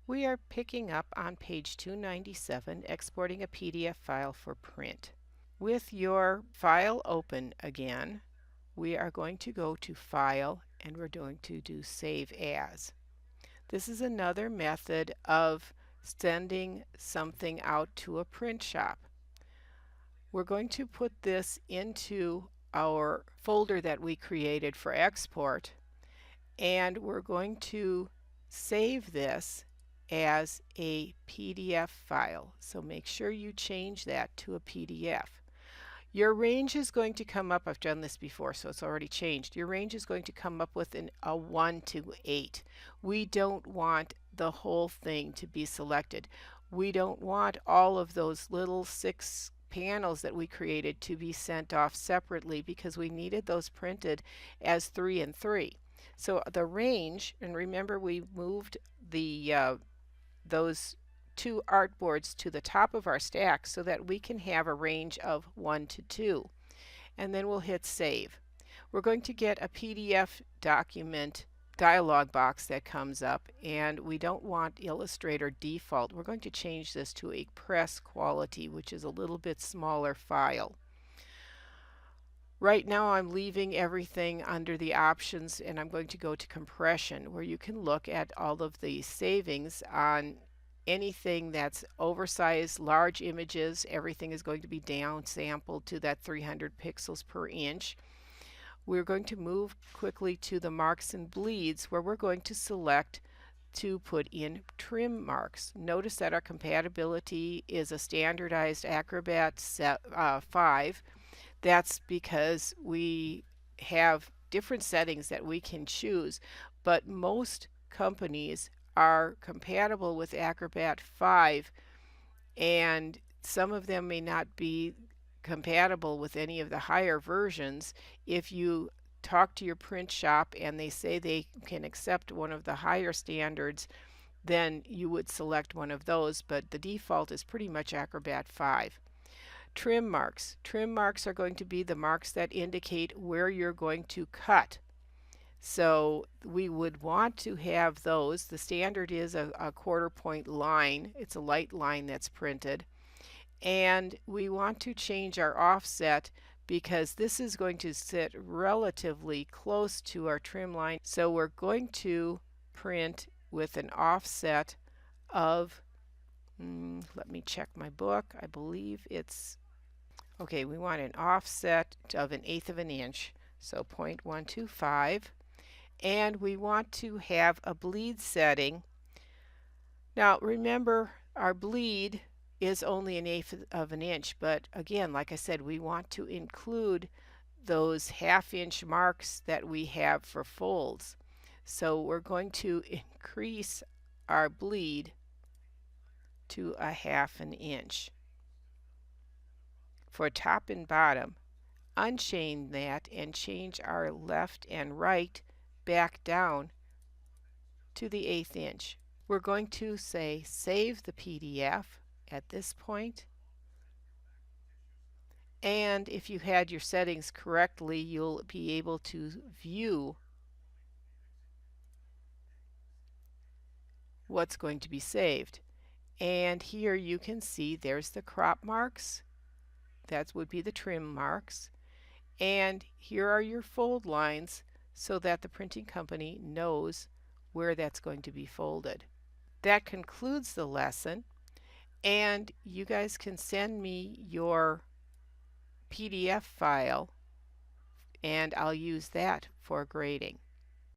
We are picking up on page 297, exporting a PDF file for print. With your file open again, we are going to go to File and we're going to do Save As. This is another method of sending something out to a print shop. We're going to put this into our folder that we created for export, and we're going to save this as a PDF file. So make sure you change that to a PDF. Your range is going to come up, I've done this before so it's already changed, your range is going to come up with a 1 to 8. We don't want the whole thing to be selected. We don't want all of those little 6 panels that we created to be sent off separately because we needed those printed as 3 and 3. So the range, and remember we moved those 2 artboards to the top of our stack so that we can have a range of 1 to 2. And then we'll hit save. We're going to get a PDF document dialog box that comes up, and we don't want Illustrator default. We're going to change this to a press quality, which is a little bit smaller file. Right now I'm leaving everything under the options, and I'm going to go to compression, where you can look at all of the savings on anything that's oversized, large images. Everything is going to be down sampled to that 300 pixels per inch. We're going to move quickly to the marks and bleeds, where we're going to select to put in trim marks. Notice that our compatibility is a standardized Acrobat 5. That's because we have different settings that we can choose, but most companies are compatible with Acrobat 5, and some of them may not be compatible with any of the higher versions. If you talk to your print shop and they say they can accept one of the higher standards, then you would select one of those, but the default is pretty much Acrobat 5. Trim marks. Trim marks are going to be the marks that indicate where you're going to cut. So we would want to have those. The standard is a 1/4 point line. It's a light line that's printed. And we want to change our offset because this is going to sit relatively close to our trim line. So we're going to print with an offset of, let me check my book, I believe it's, okay, we want an offset of 1/8 of an inch, so 0.125. And we want to have a bleed setting. Now remember, our bleed is only 1/8 of an inch, but again, like I said, we want to include those 1/2 inch marks that we have for folds. So we're going to increase our bleed to 1/2 an inch. For top and bottom, unchain that and change our left and right back down to the 1/8 inch. We're going to say save the PDF at this point. And if you had your settings correctly, you'll be able to view what's going to be saved. And here you can see there's the crop marks. That would be the trim marks. And here are your fold lines so that the printing company knows where that's going to be folded. That concludes the lesson, and you guys can send me your PDF file and I'll use that for grading.